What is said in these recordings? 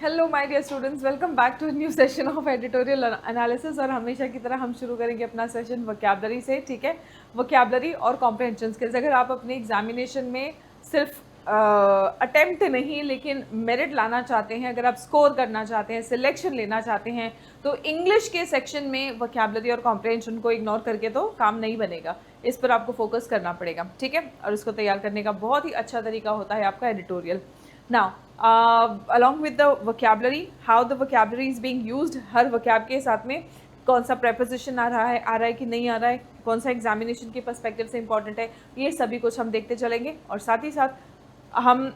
Hello my dear students, welcome back to new session of editorial analysis. और हमेशा की तरह हम शुरू करेंगे अपना सेशन वोकैबलरी से। ठीक है, वोकैबलरी और कॉम्प्रहेंशन स्किल्स। अगर आप अपने एग्जामिनेशन में सिर्फ अटेम्प्ट नहीं लेकिन मेरिट लाना चाहते हैं, अगर आप स्कोर करना चाहते हैं, सिलेक्शन लेना चाहते हैं, तो इंग्लिश के सेक्शन में वोकैबलरी और कॉम्प्रहेंशन को इग्नोर करके तो काम नहीं बनेगा। इस पर आपको फोकस करना पड़ेगा। ठीक है, और इसको तैयार करने का बहुत ही अच्छा तरीका होता है आपका editorial. Now, along with the vocabulary, how the vocabulary is being used, her vocab के साथ में कौन सा preposition आ रहा है कि नहीं आ रहा है, कौन सा examination के perspective से important है, ये सभी कुछ हम देखते चलेंगे। और साथ ही साथ हम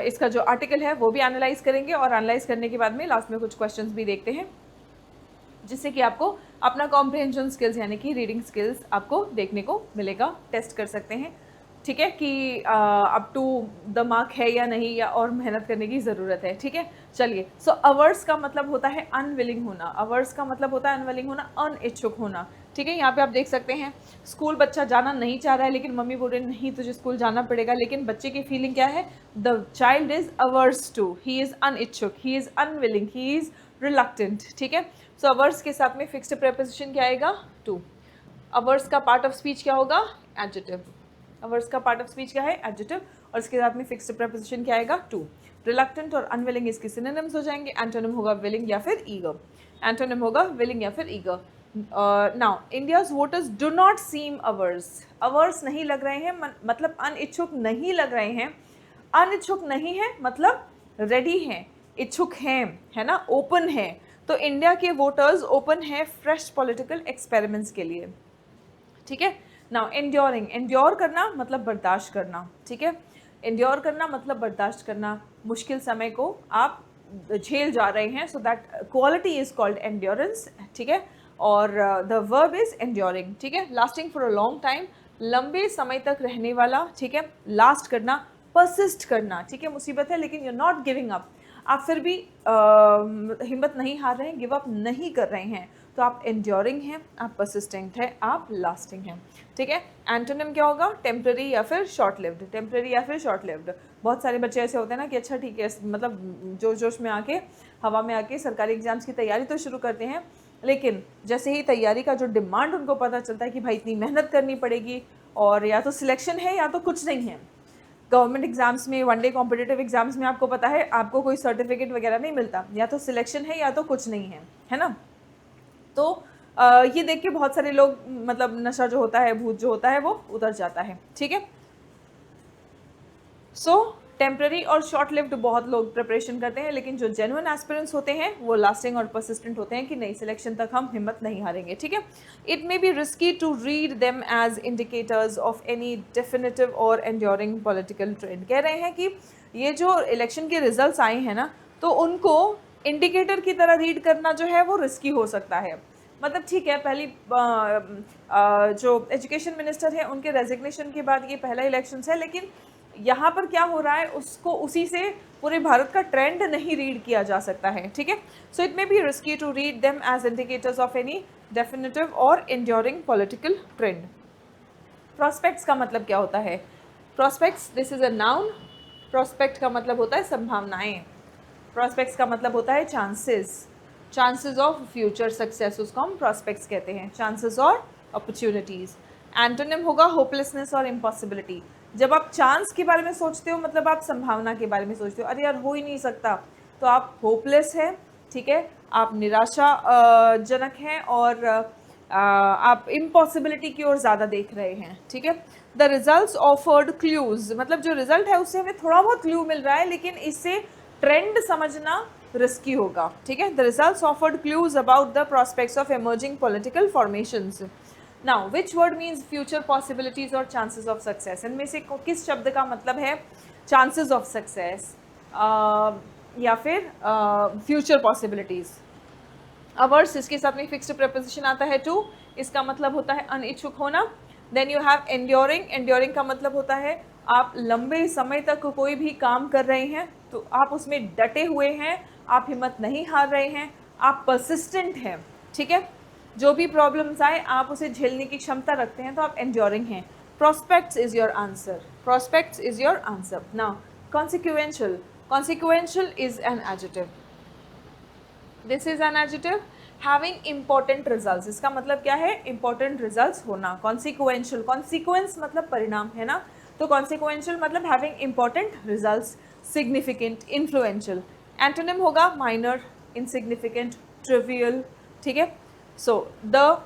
इसका जो आर्टिकल है वो भी एनालाइज करेंगे, और एनालाइज करने के बाद में लास्ट में कुछ क्वेश्चंस भी देखते हैं, जिससे कि आपको अपना कॉम्प्रहेंशन स्किल्स यानी कि रीडिंग स्किल्स आपको देखने को मिलेगा, टेस्ट कर सकते हैं। ठीक है, कि अप टू द मार्क है या नहीं, या और मेहनत करने की ज़रूरत है। ठीक है, चलिए। सो अवर्स का मतलब होता है अनविलिंग होना, अवर्स का मतलब होता है अनविलिंग होना, अनिच्छुक होना। ठीक है, यहाँ पे आप देख सकते हैं स्कूल बच्चा जाना नहीं चाह रहा है, लेकिन मम्मी बोल रही नहीं तुझे स्कूल जाना पड़ेगा। लेकिन बच्चे की फीलिंग क्या है? The child is averse to, he is अनिच्छुक, he is unwilling, he is reluctant. ठीक है, सो अवर्स के साथ में फिक्स्ड प्रेपोजिशन क्या आएगा? टू। अवर्स का पार्ट ऑफ स्पीच क्या होगा? एडजेक्टिव। अवर्स का पार्ट ऑफ स्पीच क्या है? एडजेक्टिव। और इसके साथ में फिक्स्ड प्रेपोजिशन क्या आएगा? टू। रिलक्टेंट और अनविलिंग इसके सिनोनिम्स हो जाएंगे। एंटोनिम होगा विलिंग या फिर ईगर। एंटोनिम होगा विलिंग या फिर eager. Now India's voters do not seem averse, averse नहीं लग रहे हैं, मतलब अनिच्छुक नहीं लग रहे हैं। अनिच्छुक नहीं है मतलब रेडी हैं, इच्छुक हैं, है ना, ओपन है। तो इंडिया के वोटर्स ओपन है फ्रेश पॉलिटिकल एक्सपेरिमेंट्स के लिए। ठीक है, नाउ एंड्योरिंग, एंड्योर करना मतलब बर्दाश्त करना। ठीक है, एंड्योर करना मतलब बर्दाश्त करना, मुश्किल समय को आप झेल जा रहे हैं, so that quality is called endurance. ठीक है, और द वर्ब इज एंड्योरिंग। ठीक है, lasting for a long time, लंबे समय तक रहने वाला। ठीक है, लास्ट करना, परसिस्ट करना। ठीक है, मुसीबत है लेकिन you are not giving up, आप फिर भी हिम्मत नहीं हार रहे हैं, गिव अप नहीं कर रहे हैं, तो आप एंड्योरिंग हैं, आप परसिस्टेंट हैं, आप लास्टिंग हैं। ठीक है, एंटोनिम क्या होगा? टेम्पररी या फिर शॉर्ट लिव्ड। टेम्पररी या फिर शॉर्ट लिव्ड। बहुत सारे बच्चे ऐसे होते हैं ना कि अच्छा ठीक है, मतलब जोश जोश में आके, हवा में आके सरकारी एग्जाम्स की तैयारी तो शुरू करते हैं, लेकिन जैसे ही तैयारी का जो डिमांड उनको पता चलता है कि भाई इतनी मेहनत करनी पड़ेगी, और या तो सिलेक्शन है या तो कुछ नहीं है। गवर्नमेंट एग्जाम्स में, वनडे कॉम्पिटिटिव एग्जाम्स में आपको पता है आपको कोई सर्टिफिकेट वगैरह नहीं मिलता, या तो सिलेक्शन है या तो कुछ नहीं है, है ना। तो ये देख के बहुत सारे लोग, मतलब नशा जो होता है, भूत जो होता है वो उतर जाता है। ठीक है, सो टेम्पररी और शॉर्ट लिव्ड बहुत लोग प्रिपरेशन करते हैं, लेकिन जो जेन्युइन एस्पिरेंट्स होते हैं वो लास्टिंग और परसिस्टेंट होते हैं कि नहीं, सिलेक्शन तक हम हिम्मत नहीं हारेंगे। ठीक है, it may be risky to read them as indicators of any definitive or enduring political trend. कह रहे हैं कि ये जो इलेक्शन के रिजल्ट्स आए हैं ना, तो उनको इंडिकेटर की तरह रीड करना जो है वो रिस्की हो सकता है। मतलब ठीक है, पहली जो एजुकेशन मिनिस्टर है उनके रेजिग्नेशन के बाद ये पहला इलेक्शन है, लेकिन यहाँ पर क्या हो रहा है उसको, उसी से पूरे भारत का ट्रेंड नहीं रीड किया जा सकता है। ठीक है, so it may be risky to read them as indicators of any definitive or enduring political trend. Prospects का मतलब क्या होता है? Prospects, this is a noun. Prospect का मतलब होता है संभावनाएं। प्रोस्पेक्ट्स का मतलब होता है chances, chances of future success, उसको हम प्रोस्पेक्ट्स कहते हैं, चांसेस और अपॉर्चुनिटीज़। एंटोनिम होगा होपलेसनेस और इम्पॉसिबिलिटी। जब आप चांस के बारे में सोचते हो मतलब आप संभावना के बारे में सोचते हो, अरे यार हो ही नहीं सकता, तो आप होपलेस है। ठीक है, आप निराशा जनक हैं, और आप इम्पॉसिबिलिटी की ओर ज़्यादा देख रहे हैं। ठीक है, द रिजल्ट्स ऑफर्ड क्लूज, मतलब जो रिजल्ट है उससे हमें थोड़ा बहुत क्लू मिल रहा है, लेकिन इससे ट्रेंड समझना रिस्की होगा। ठीक है, the results offered clues about the prospects of emerging political formations. Now which word means future possibilities और चांसेस ऑफ सक्सेस? इनमें से किस शब्द का मतलब है चांसेस ऑफ सक्सेस या फिर फ्यूचर पॉसिबिलिटीज? अवर्स, इसके साथ में फिक्स्ड प्रेपोजिशन आता है टू, इसका मतलब होता है अनिच्छुक होना। Then you have enduring, enduring का मतलब होता है आप लंबे समय तक कोई भी काम कर रहे हैं तो आप उसमें डटे हुए हैं, आप हिम्मत नहीं हार रहे हैं, आप परसिस्टेंट हैं। ठीक है, जो भी प्रॉब्लम्स आए आप उसे झेलने की क्षमता रखते हैं, तो आप एंड्योरिंग हैं। Prospects is your answer, prospects is your answer. Now consequential, consequential is an adjective. This is an adjective. Having important results, इसका मतलब क्या है? इंपॉर्टेंट रिजल्ट्स होना। कॉन्सिक्वेंशियल, कॉन्सिक्वेंस मतलब परिणाम है ना, तो कॉन्सिक्वेंशियल मतलब having important results. Significant, influential. Antonym होगा माइनर, इनसिग्निफिकेंट, ट्रिवियल। ठीक है, so the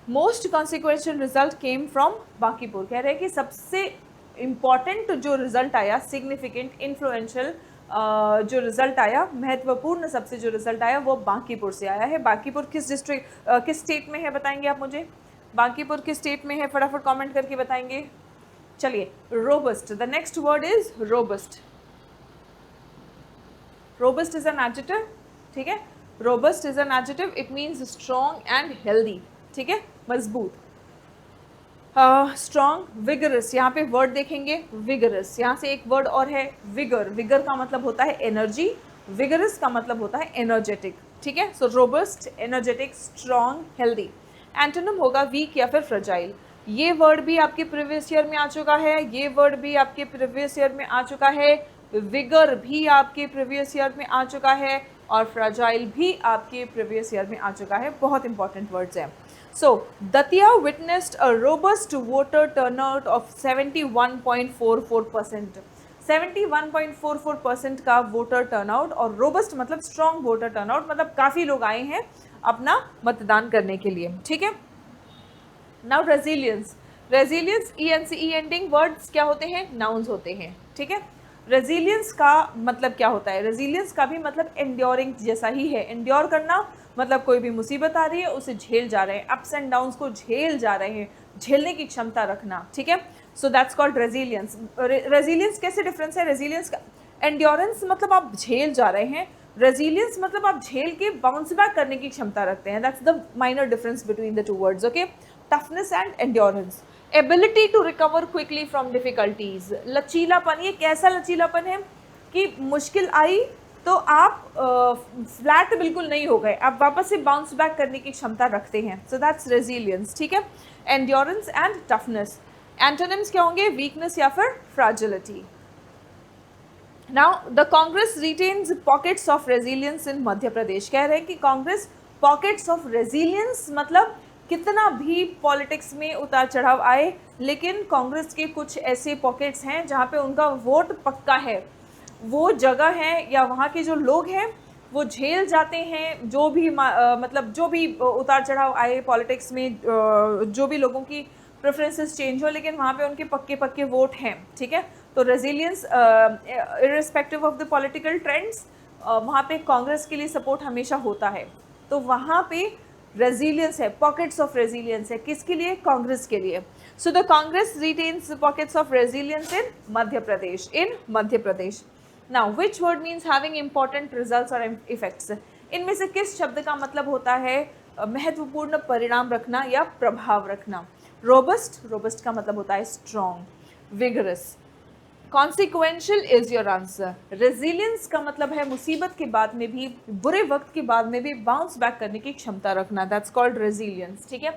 most consequential result came from Bankipur. कह रहे हैं कि सबसे इम्पॉर्टेंट जो रिजल्ट आया, सिग्निफिकेंट, इन्फ्लुएंशियल जो रिजल्ट आया, महत्वपूर्ण सबसे जो रिजल्ट आया, वो बांकीपुर से आया है। बांकीपुर किस डिस्ट्रिक्ट, किस स्टेट में है बताएंगे आप मुझे? बांकीपुर किस स्टेट में है? फटाफट कमेंट करके बताएंगे। चलिए, robust, the next word is robust. Robust is an adjective. ठीक है, robust is an adjective, it means strong and healthy. ठीक है, मजबूत। स्ट्रॉन्ग, विगरस, यहाँ पे वर्ड देखेंगे विगरस, यहाँ से एक वर्ड और है विगर। विगर का मतलब होता है एनर्जी, विगरस का मतलब होता है एनर्जेटिक। ठीक है, so robust, energetic, strong, healthy. Antonym होगा वीक या फिर फ्रजाइल। ये वर्ड भी आपके प्रीवियस ईयर में आ चुका है, ये वर्ड भी आपके प्रीवियस ईयर में आ चुका है, विगर भी आपके प्रीवियस ईयर में आ चुका है, और फ्रजाइल भी आपके प्रीवियस ईयर में आ चुका है। बहुत इंपॉर्टेंट वर्ड्स हैं। So, Datia witnessed a robust voter turnout of 71.44%. 71.44% का वोटर टर्नआउट, और रोबस्ट मतलब स्ट्रॉन्ग वोटर टर्नआउट, मतलब काफ़ी लोग आए हैं अपना मतदान करने के लिए। ठीक है, now resilience. Resilience, ENCE ending words क्या होते हैं? नाउन्स होते हैं। ठीक है, रेजिलियंस का मतलब क्या होता है? रेजिलियंस का भी मतलब एंड्योरिंग जैसा ही है। एंड्योर करना मतलब कोई भी मुसीबत आ रही है उसे झेल जा रहे हैं, अप्स एंड डाउन्स को झेल जा रहे हैं, झेलने की क्षमता रखना। ठीक है, so that's called resilience. Resilience कैसे डिफरेंस है? रेजिलियंस का एंड्योरेंस मतलब आप झेल जा रहे हैं, रेजिलियंस मतलब आप झेल के बाउंस बैक करने की क्षमता रखते हैं। That's the minor difference between the two words. Okay, toughness and endurance. Ability to recover quickly from difficulties, लचीलापन। ये कैसा लचीलापन है कि मुश्किल आई तो आप फ्लैट बिल्कुल नहीं हो गए, आप वापस से बाउंस बैक करने की क्षमता रखते हैं। So that's resilience. ठीक है, एंड्योरेंस एंड टफनेस। एंटोनिम्स क्या होंगे? वीकनेस या फिर fragility. Now the Congress retains pockets of resilience in Madhya Pradesh. कह रहे हैं कि कांग्रेस पॉकेट्स ऑफ रेजिलियंस मतलब कितना भी पॉलिटिक्स में उतार चढ़ाव आए, लेकिन कांग्रेस के कुछ ऐसे पॉकेट्स हैं जहाँ पे उनका वोट पक्का है। वो जगह है या वहाँ के जो लोग हैं वो झेल जाते हैं, जो भी मतलब जो भी उतार चढ़ाव आए पॉलिटिक्स में, जो भी लोगों की प्रेफरेंसेस चेंज हो, लेकिन वहाँ पे उनके पक्के पक्के वोट हैं। ठीक है, तो resilience irrespective of the political trends, वहाँ पे कांग्रेस के लिए सपोर्ट हमेशा होता है। तो वहाँ पे रेजिलियंस है, पॉकेट्स ऑफ रेजिलियंस है, किसके लिए? कांग्रेस के लिए। So the Congress retains pockets of resilience in Madhya Pradesh, in Madhya Pradesh. Now, which word means having important results or effects? इनमें से किस शब्द का मतलब होता है महत्वपूर्ण परिणाम रखना या प्रभाव रखना? रोबस्ट, रोबस्ट का मतलब होता है strong, vigorous. Consequential is your answer. Resilience का मतलब है मुसीबत के बाद में भी, बुरे वक्त के बाद में भी बाउंस बैक करने की क्षमता रखना। That's called resilience. ठीक है,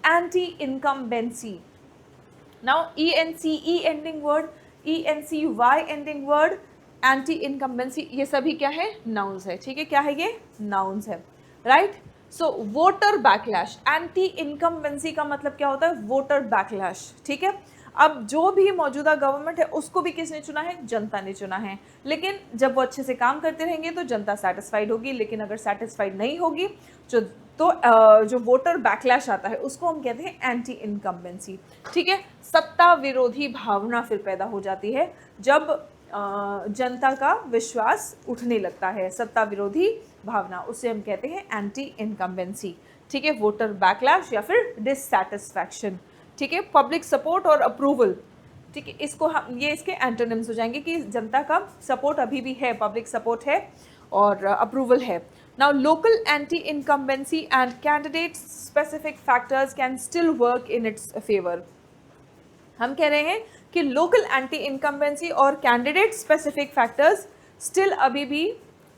anti incumbency. Now ENCE ending word, ENCY ending word, anti incumbency, ये सभी क्या है? नाउन्स है। ठीक है, क्या है ये? नाउन्स है, राइट। सो वोटर बैकलैश, एंटी इनकम्बेंसी का मतलब क्या होता है? Voter backlash. ठीक है, अब जो भी मौजूदा गवर्नमेंट है उसको भी किसने चुना है? जनता ने चुना है। लेकिन जब वो अच्छे से काम करते रहेंगे तो जनता सेटिस्फाइड होगी, लेकिन अगर सेटिस्फाइड नहीं होगी जो वोटर बैकलैश आता है उसको हम कहते हैं एंटी इनकम्बेंसी। ठीक है, सत्ता विरोधी भावना फिर पैदा हो जाती है जब जनता का विश्वास उठने लगता है, सत्ता विरोधी भावना, उसे हम कहते हैं एंटी इनकम्बेंसी। ठीक है, वोटर बैकलैश या फिर डिससैटिस्फैक्शन। ठीक है, पब्लिक सपोर्ट और अप्रूवल। ठीक है, इसको हम, ये इसके एंटोनिम्स हो जाएंगे कि जनता का सपोर्ट अभी भी है, पब्लिक सपोर्ट है और अप्रूवल है। Now local anti incumbency and candidate specific factors can still work in its favour. हम कह रहे हैं कि लोकल एंटी इनकम्बेंसी और कैंडिडेट स्पेसिफिक फैक्टर्स स्टिल अभी भी,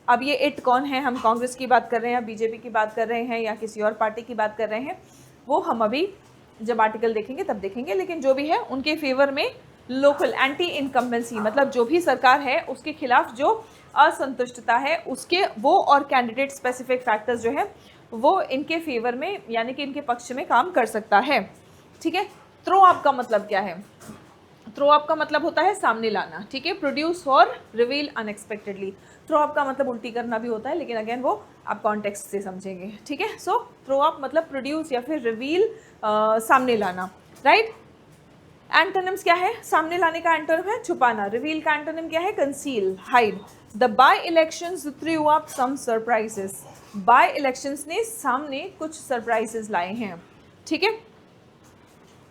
अब ये इट कौन है? हम कांग्रेस की बात कर रहे हैं, बीजेपी की बात कर रहे हैं या किसी और पार्टी की बात कर रहे हैं, वो हम अभी जब आर्टिकल देखेंगे तब देखेंगे। लेकिन जो भी है उनके फेवर में लोकल एंटी इनकम्बेंसी मतलब जो भी सरकार है उसके खिलाफ जो असंतुष्टता है उसके वो और कैंडिडेट स्पेसिफिक फैक्टर्स जो है वो इनके फेवर में यानी कि इनके पक्ष में काम कर सकता है। ठीक है, थ्रो अप का मतलब क्या है? थ्रो अप का मतलब होता है सामने लाना। ठीक है, produce or reveal unexpectedly. Throw up का मतलब उल्टी करना भी होता है, लेकिन अगेन वो आप कॉन्टेक्स्ट से समझेंगे। ठीक है, सो थ्रो अप मतलब प्रोड्यूस या फिर रिवील, सामने लाना, राइट। एंटोनिम्स क्या है? सामने लाने का एंटोनिम है छुपाना। रिवील का एंटोनिम क्या है? Conceal, hide. The by elections threw up some surprises. By elections ने सामने कुछ सरप्राइजेस लाए हैं। ठीक है,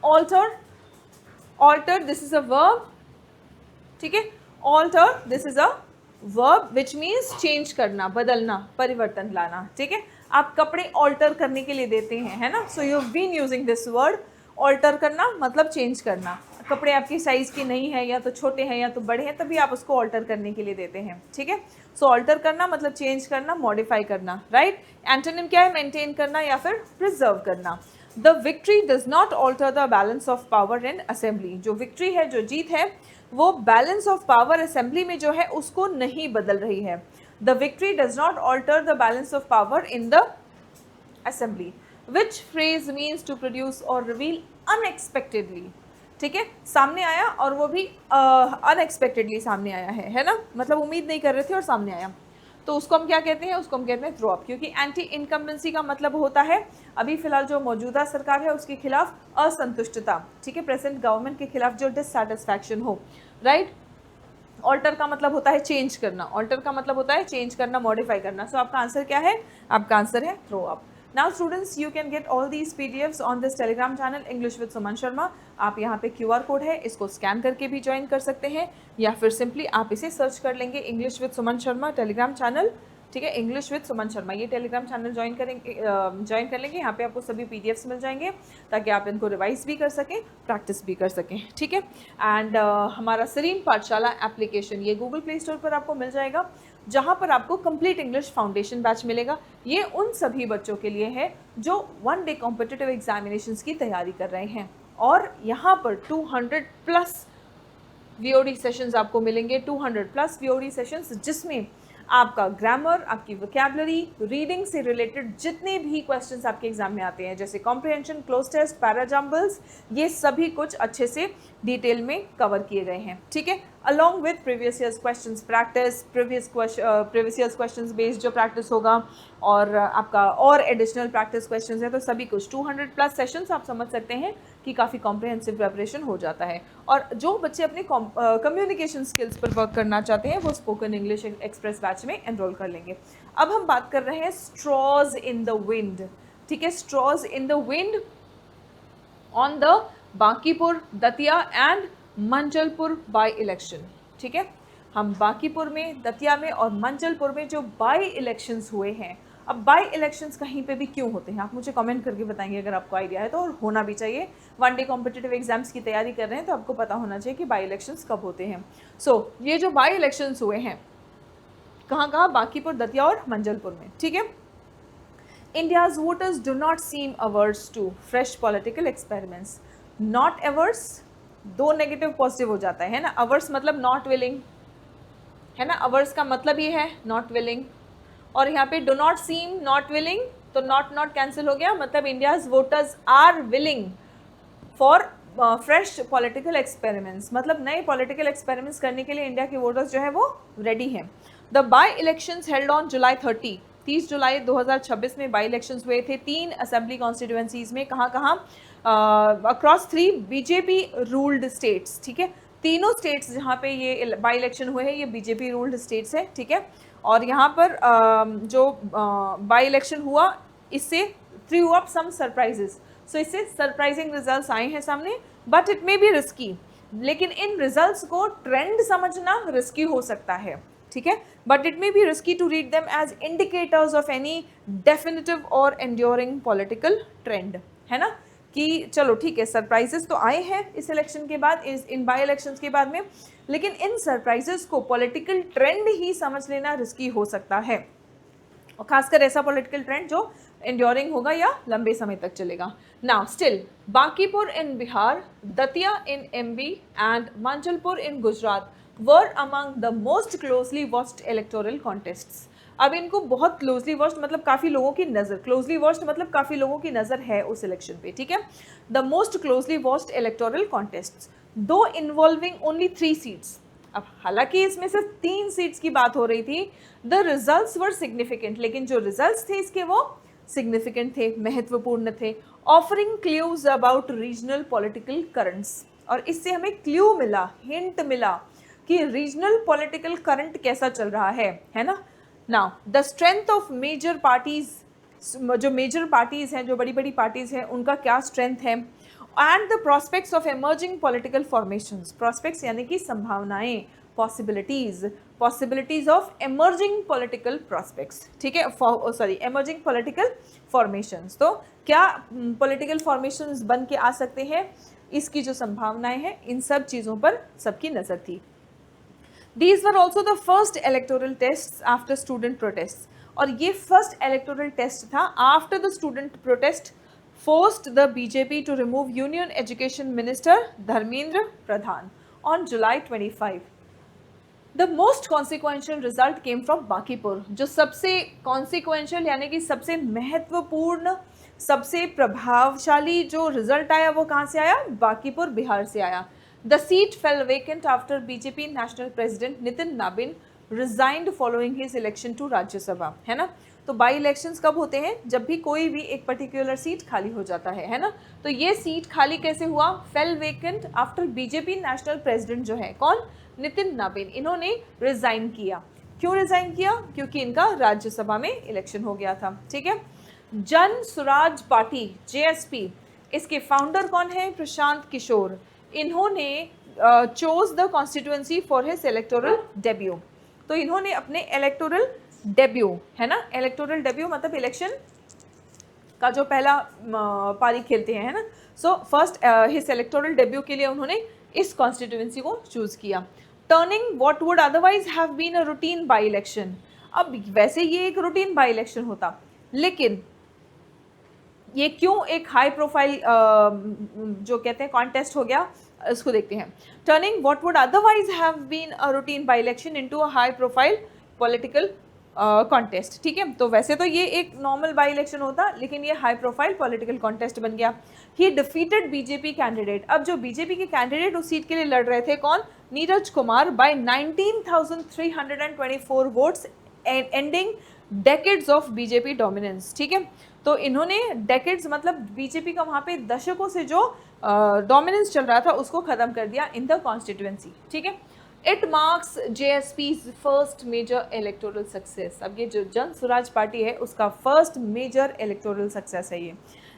alter, alter this is a verb. ठीक है, alter this is a verb which means change करना, बदलना, परिवर्तन लाना। ठीक है, आप कपड़े ऑल्टर करने के लिए देते हैं, है ना। So you been using this word. Alter करना मतलब चेंज करना। कपड़े आपकी साइज़ की नहीं है, या तो छोटे हैं या तो बड़े हैं, तभी आप उसको ऑल्टर करने के लिए देते हैं। ठीक है, सो ऑल्टर करना मतलब चेंज करना, मॉडिफाई करना, राइट। एंटोनिम क्या है? मेंटेन करना या फिर प्रिजर्व करना। The victory does not alter the balance of power in assembly. जो विक्ट्री है, जो जीत है, वो बैलेंस ऑफ पावर असेंबली में जो है उसको नहीं बदल रही है। The victory does not alter the balance of power in the assembly. Which phrase means to produce or reveal unexpectedly. ठीक है, सामने आया और वो भी अनएक्सपेक्टेडली सामने आया है ना, मतलब उम्मीद नहीं कर रहे थे और सामने आया, तो उसको हम क्या कहते हैं? उसको हम कहते हैं थ्रो अप। क्योंकि एंटी इनकम्बेंसी का मतलब होता है अभी फिलहाल जो मौजूदा सरकार है उसके खिलाफ असंतुष्टता। ठीक है, प्रेजेंट गवर्नमेंट के खिलाफ जो डिससैटिस्फैक्शन हो, राइट। ऑल्टर का मतलब होता है चेंज करना। ऑल्टर का मतलब होता है चेंज करना, मॉडिफाई करना। सो आपका आंसर क्या है? आपका आंसर है throw up. Now students, you can get all these PDFs on this Telegram channel English with Suman Sharma. आप यहाँ पे क्यूआर कोड है, इसको स्कैन करके भी ज्वाइन कर सकते हैं, या फिर सिंपली आप इसे सर्च कर लेंगे English with Suman Sharma Telegram channel. ठीक है, इंग्लिश विद सुमन शर्मा, ये टेलीग्राम चैनल ज्वाइन कर लेंगे। यहाँ पे आपको सभी पीडीएफ्स मिल जाएंगे, ताकि आप इनको रिवाइज भी कर सकें, प्रैक्टिस भी कर सकें। ठीक है, एंड हमारा सरीन पाठशाला एप्लीकेशन ये गूगल प्ले स्टोर पर आपको मिल जाएगा, जहाँ पर आपको कंप्लीट इंग्लिश फाउंडेशन बैच मिलेगा। ये उन सभी बच्चों के लिए है जो 1 डे कॉम्पिटिटिव एग्जामिनेशंस की तैयारी कर रहे हैं, और यहाँ पर 200 प्लस वीओडी सेशंस आपको मिलेंगे। 200 प्लस वीओडी सेशंस, जिसमें आपका ग्रामर, आपकी वोकैबुलरी, रीडिंग से रिलेटेड जितने भी क्वेश्चंस आपके एग्जाम में आते हैं, जैसे कॉम्प्रिहेंशन, क्लोज टेस्ट, पैराजम्बल्स, ये सभी कुछ अच्छे से डिटेल में कवर किए गए हैं। ठीक है, along with previous years questions practice, previous years questions based जो प्रैक्टिस होगा, और आपका और एडिशनल प्रैक्टिस क्वेश्चंस है, तो सभी कुछ 200 प्लस सेशंस आप समझ सकते हैं कि काफ़ी कॉम्प्रिहेंसिव प्रिपरेशन हो जाता है। और जो बच्चे अपने कम्युनिकेशन स्किल्स पर वर्क करना चाहते हैं, वो स्पोकन इंग्लिश एक्सप्रेस बैच में एनरोल कर लेंगे। अब हम बात कर रहे हैं स्ट्रॉज इन द विंड। ठीक है, straws in the wind on the Bankipur, Datia and Manjalpur by election. ठीक है, हम बांकीपुर में, दतिया में और मंचलपुर में जो बाई इलेक्शंस हुए हैं। अब बाई इलेक्शंस कहीं पे भी क्यों होते हैं, आप मुझे कमेंट करके बताएंगे अगर आपको आइडिया है तो, और होना भी चाहिए। 1 डे कॉम्पिटिटिव एग्जाम्स की तैयारी कर रहे हैं तो आपको पता होना चाहिए कि बाई इलेक्शंस कब होते हैं। सो ये जो बाई इलेक्शंस हुए हैं, कहाँ कहाँ? बांकीपुर, दतिया और मंचलपुर में। ठीक है, India's voters do not seem averse to fresh political experiments. Not averse, दो नेगेटिव पॉजिटिव हो जाता है ना। अवर्स मतलब नॉट विलिंग, है ना। अवर्स का मतलब ये है नॉट विलिंग, और यहाँ पे do not seem, not willing, तो नॉट नॉट कैंसिल हो गया, मतलब India's voters are willing for fresh political experiments, मतलब नए पॉलिटिकल एक्सपेरिमेंट्स करने के लिए इंडिया के वोटर्स जो है वो रेडी हैं। The by elections held on July 30 जुलाई 2026 में बाई इलेक्शंस हुए थे 3 असेंबली कॉन्स्टिट्यूएंसीज में। कहाँ कहाँ? Across 3 BJP ruled states. ठीक है, तीनों स्टेट्स जहाँ पे ये बाई इलेक्शन हुए हैं, ये बीजेपी रूल्ड स्टेट्स है। ठीक है, और यहाँ पर जो बाई इलेक्शन हुआ, इससे threw up some surprises. So इससे सरप्राइजिंग रिजल्ट्स आए हैं सामने, but it may be risky. लेकिन इन रिजल्ट्स को ट्रेंड समझना रिस्की हो सकता है। ठीक है, but it may be risky to read them as indicators of any definitive or enduring political trend, है ना। कि चलो ठीक है, सरप्राइजेस तो आए हैं इस इलेक्शन के बाद, इन बाई इलेक्शंस के बाद में, लेकिन इन सरप्राइजेस को पॉलिटिकल ट्रेंड ही समझ लेना रिस्की हो सकता है, और खासकर ऐसा पॉलिटिकल ट्रेंड जो एंड्योरिंग होगा या लंबे समय तक चलेगा। Now still Bankipur in Bihar, Datia in MP and Manjalpur in Gujarat were among the most closely watched electoral contests. अब इनको बहुत क्लोजली वॉच्ड मतलब काफ़ी लोगों की नज़र, क्लोजली वॉच्ड मतलब काफ़ी लोगों की नज़र है उस इलेक्शन पे, ठीक है। The most closely watched electoral contests two involving only 3 seats. अब हालांकि इसमें सिर्फ 3 सीट्स की बात हो रही थी, द रिजल्ट्स वर सिग्निफिकेंट, लेकिन जो रिजल्ट्स थे इसके वो सिग्निफिकेंट थे, महत्वपूर्ण थे। Offering clues about regional political currents, और इससे हमें क्ल्यू मिला, हिंट मिला कि रीजनल पॉलिटिकल करंट कैसा चल रहा है ना। Now the strength of major parties, जो मेजर पार्टीज हैं, जो बड़ी बड़ी पार्टीज हैं, उनका क्या स्ट्रेंथ है। And the prospects of emerging political formations, prospects यानी कि संभावनाएं, possibilities, possibilities of emerging political prospects, ठीक है, सॉरी एमर्जिंग पॉलिटिकल फॉर्मेशंस। तो क्या पॉलिटिकल फॉर्मेशंस बन के आ सकते हैं, इसकी जो संभावनाएं हैं, इन सब चीज़ों पर सबकी नज़र थी। These were also the first electoral tests after student protests, और ये फर्स्ट इलेक्टोरल टेस्ट था after the student protest forced the BJP to remove Union Education Minister Dharmendra Pradhan on July 25. The most consequential result came from Bankipur, जो सबसे consequential यानी कि सबसे महत्वपूर्ण, सबसे प्रभावशाली जो रिजल्ट आया वो कहाँ से आया, बांकीपुर बिहार से आया। The seat fell vacant after BJP National President Nitin Nabin resigned following his election to Rajya Sabha, है ना। तो बाई इलेक्शंस कब होते हैं, जब भी कोई भी एक पर्टिकुलर सीट खाली हो जाता है ना। तो ये सीट खाली कैसे हुआ, fail vacant after BJP national president जो है कौन, नितिन नाबिन, इन्होंने रिजाइन किया। क्यों रिजाइन किया, क्योंकि इनका राज्यसभा में इलेक्शन हो गया था, ठीक है। जन स्वराज पार्टी JSP, इसके फाउंडर कौन है, प्रशांत किशोर, इन्होंने chose the constituency for his electoral debut. तो इन्होंने अपने इलेक्टोरल डेब्यू, है ना, इलेक्टोरल डेब्यू मतलब इलेक्शन का जो पहला पारी खेलते हैं, है ना। So first his electoral debut के लिए उन्होंने इस कॉन्स्टिट्यूएंसी को चूज किया। Turning what would otherwise have been a routine by election, अब वैसे ये एक रूटीन बाई इलेक्शन होता, लेकिन ये क्यों एक हाई प्रोफाइल जो कहते हैं कॉन्टेस्ट हो गया, इसको देखते हैं। Turning what would otherwise have been a routine by election into a high profile political contest, ठीक है। तो वैसे तो ये एक नॉर्मल बाई इलेक्शन होता, लेकिन ये हाई प्रोफाइल पॉलिटिकल कॉन्टेस्ट बन गया। ही डिफीटेड बीजेपी कैंडिडेट, अब जो बीजेपी के कैंडिडेट उस सीट के लिए लड़ रहे थे कौन, Neeraj Kumar, by 19,324 votes, ending decades of BJP dominance, ठीक है। तो इन्होंने डेकेड्स मतलब बीजेपी का वहाँ पे दशकों से जो डोमिनेंस चल रहा था उसको ख़त्म कर दिया इन द कॉन्स्टिट्यूएंसी, ठीक है। It marks JSP's first major electoral success, अब ये जो जन स्वराज पार्टी है उसका फर्स्ट मेजर इलेक्टोरल सक्सेस है ये।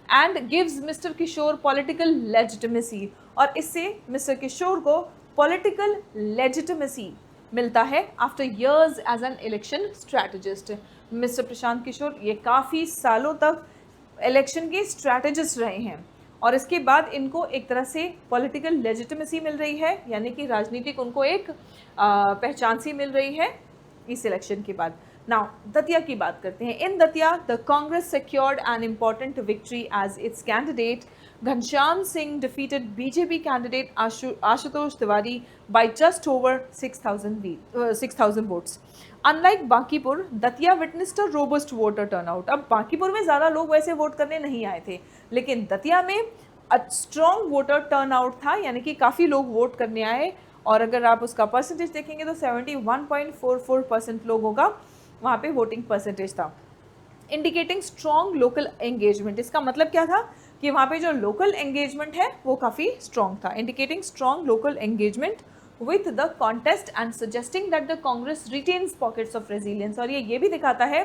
And gives Mister Kishor political legitimacy, और इससे मिस्टर किशोर को पॉलिटिकल लेजिटिमेसी मिलता है after years as an election strategist. Mister Prashant Kishor ये काफ़ी सालों तक इलेक्शन के स्ट्रैटेजिस्ट रहे हैं, और इसके बाद इनको एक तरह से पॉलिटिकल लेजिटिमेसी मिल रही है, यानी कि राजनीतिक उनको एक पहचान सी मिल रही है इस इलेक्शन के बाद। नाउ दतिया की बात करते हैं। In Datia the Congress secured an important victory as its candidate Ghanshyam Singh defeated BJP candidate Ashutosh Tiwari by just over 6,000 votes. Unlike Bankipur, Datia witnessed a robust voter turnout. अब बांकीपुर में ज़्यादा लोग वैसे वोट करने नहीं आए थे, लेकिन दतिया में स्ट्रॉन्ग वोटर टर्नआउट था, यानी कि काफ़ी लोग वोट करने आए। और अगर आप उसका परसेंटेज देखेंगे तो 71.44% लोगों का वहाँ पे वोटिंग परसेंटेज था, इंडिकेटिंग स्ट्रॉन्ग लोकल एंगेजमेंट। इसका मतलब क्या था कि वहाँ पे जो लोकल एंगेजमेंट है वो काफ़ी स्ट्रॉन्ग था, indicating strong local engagement with the contest and suggesting that the Congress retains pockets of resilience। और ये भी दिखाता है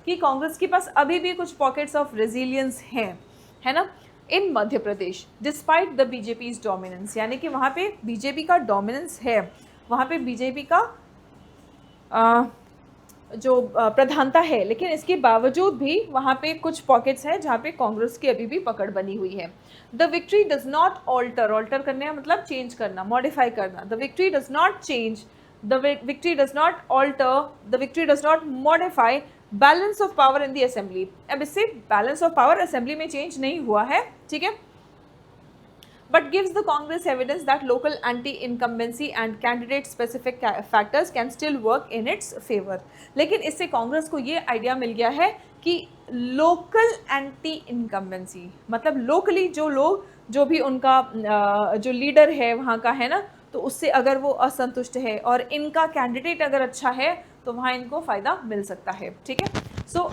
कि कांग्रेस के पास अभी भी कुछ pockets of resilience हैं, है ना। इन मध्य प्रदेश डिस्पाइट द BJP's dominance, यानी कि वहाँ पे बीजेपी का डोमिनेंस है, वहाँ पे बीजेपी का जो प्रधानता है, लेकिन इसके बावजूद भी वहाँ पे कुछ पॉकेट्स हैं जहाँ पे कांग्रेस की अभी भी पकड़ बनी हुई है। The victory does not alter, alter करने का मतलब चेंज करना, मॉडिफाई करना। The victory does not change, the victory does not alter, the victory does not modify balance of power in the assembly. अब इससे बैलेंस ऑफ पावर असेंबली में change नहीं हुआ है, ठीक है। but gives the Congress evidence that local anti-incumbency and candidate-specific factors can still work in its favor. लेकिन इससे कांग्रेस को ये आइडिया मिल गया है कि लोकल एंटी इनकम्बेंसी मतलब लोकली जो लोग जो भी उनका जो लीडर है वहाँ का है ना, तो उससे अगर वो असंतुष्ट है और इनका कैंडिडेट अगर अच्छा है तो वहाँ इनको फ़ायदा मिल सकता है, ठीक है। So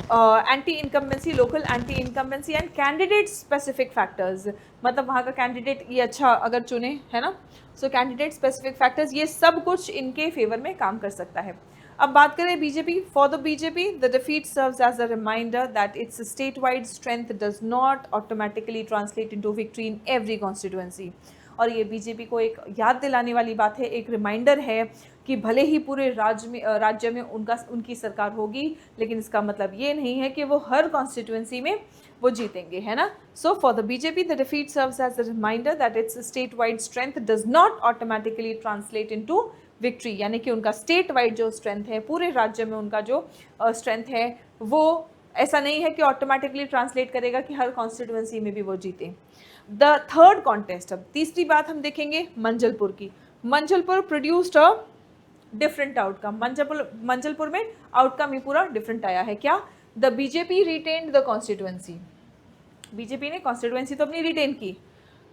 anti incumbency, local anti incumbency and candidate specific factors, मतलब वहाँ का कैंडिडेट ये अच्छा अगर चुने, है ना, सो कैंडिडेट स्पेसिफिक फैक्टर्स, ये सब कुछ इनके फेवर में काम कर सकता है। अब बात करें BJP, for the BJP the defeat serves as a reminder that its state wide strength does not automatically translate into victory in every constituency. और ये बीजेपी को एक याद दिलाने वाली बात है, एक रिमाइंडर है कि भले ही पूरे राज्य में उनकी सरकार होगी, लेकिन इसका मतलब ये नहीं है कि वो हर कॉन्स्टिट्यूएंसी में वो जीतेंगे, है ना। So for the BJP the defeat serves as a reminder that its state wide strength does not automatically translate into victory, यानी कि उनका स्टेट वाइड जो स्ट्रेंथ है, पूरे राज्य में उनका जो स्ट्रेंथ है, वो ऐसा नहीं है कि ऑटोमेटिकली ट्रांसलेट करेगा कि हर कॉन्स्टिट्यूएंसी में भी वो जीते। द थर्ड कॉन्टेस्ट, अब तीसरी बात हम देखेंगे मंजलपुर की। Manjalpur produced a different outcome. Manjalpur में आउटकम ही पूरा डिफरेंट आया है। क्या? The BJP retained the constituency, BJP ने कॉन्स्टिट्यूएंसी तो अपनी रिटेन की,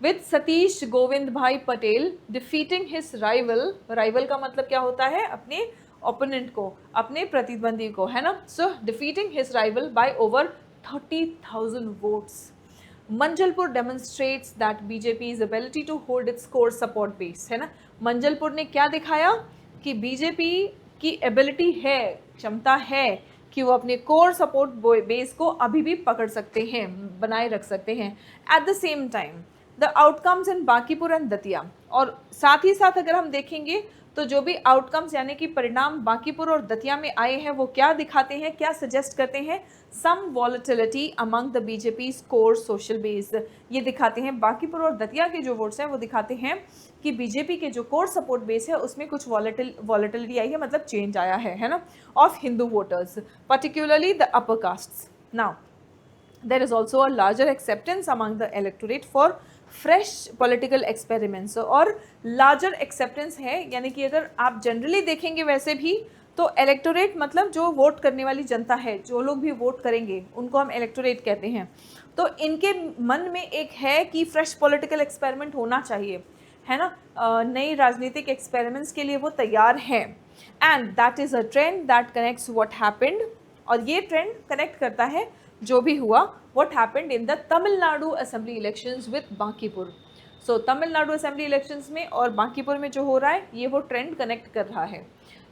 विद सतीश गोविंद भाई Patel defeating his rival. Rival का मतलब क्या होता है? अपने ओपोनेंट को, अपने प्रतिद्वंदी को, है ना। So defeating his rival by over 30,000 votes. Manjalpur demonstrates that BJP's ability to hold its core support base, है ना। मंजलपुर ने क्या दिखाया कि बीजेपी की एबिलिटी है, क्षमता है कि वो अपने कोर सपोर्ट बेस को अभी भी पकड़ सकते हैं, बनाए रख सकते हैं। At the same time the outcomes in Bankipur and Datia, और साथ ही साथ अगर हम देखेंगे तो जो भी आउटकम्स यानी कि परिणाम बांकीपुर और दतिया में आए हैं वो क्या दिखाते हैं, क्या सजेस्ट करते हैं? Some volatility among the BJP core social base. ये दिखाते हैं, बांकीपुर और दतिया के जो वोट्स हैं वो दिखाते हैं कि बीजेपी के जो कोर सपोर्ट बेस है उसमें कुछ वॉलेटिलिटी आई है, मतलब चेंज आया है ना, of Hindu voters, particularly the upper castes. Now there is also a larger acceptance among the electorate for fresh political experiments, और larger acceptance है, यानी कि अगर आप जनरली देखेंगे वैसे भी तो electorate मतलब जो वोट करने वाली जनता है, जो लोग भी वोट करेंगे उनको हम electorate कहते हैं। तो इनके मन में एक है कि फ्रेश पॉलिटिकल एक्सपेरिमेंट होना चाहिए, है ना, नई राजनीतिक एक्सपेरिमेंट्स के लिए वो तैयार हैं। And that is a trend that connects what happened, और ये ट्रेंड कनेक्ट करता है जो भी हुआ what happened in the Tamil Nadu assembly elections with Bankipur. So Tamil Nadu assembly elections में और बांकीपुर में जो हो रहा है ये वो ट्रेंड कनेक्ट कर रहा है।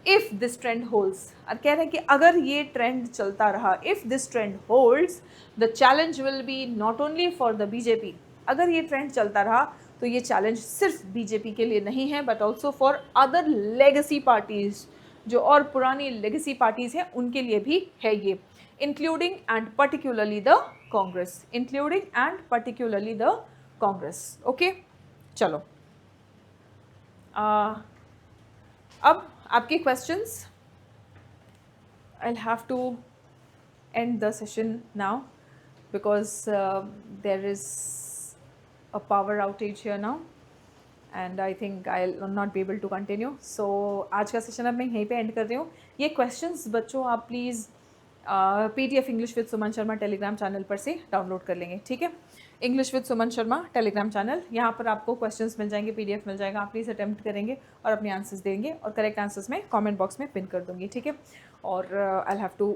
इफ़ दिस ट्रेंड होल्ड्स, और कह रहे हैं कि अगर ये ट्रेंड चलता रहा, if this trend holds the challenge will be not only for the BJP. अगर ये ट्रेंड चलता रहा तो ये चैलेंज सिर्फ बीजेपी के लिए नहीं है but also for other legacy parties, जो और पुरानी लेगेसी पार्टीज हैं उनके लिए भी है ये, including and particularly the Congress, including and particularly the Congress. Okay, चलो अब आपके questions. I'll have to end the session now because there is a power outage here now and I think I'll not be able to continue. So आज का session अब मैं यहीं पे and कर रही हूँ। ये questions बच्चों आप please PDF English with Suman Sharma Telegram channel पर से डाउनलोड कर लेंगे, ठीक है। English with Suman Sharma Telegram channel, यहाँ पर आपको क्वेश्चंस मिल जाएंगे, PDF मिल जाएगा, आप प्लीज़ अटेम्प्ट करेंगे और अपने आंसर्स देंगे और करेक्ट आंसर्स में कमेंट बॉक्स में पिन कर दूँगी, ठीक है। और I have to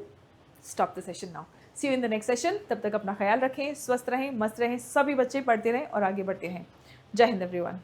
stop the session now. See you in the next session. तब तक अपना ख्याल रखें, स्वस्थ रहें, मस्त रहें, सभी बच्चे पढ़ते रहें और आगे बढ़ते रहें। जय हिंद एवरीवन।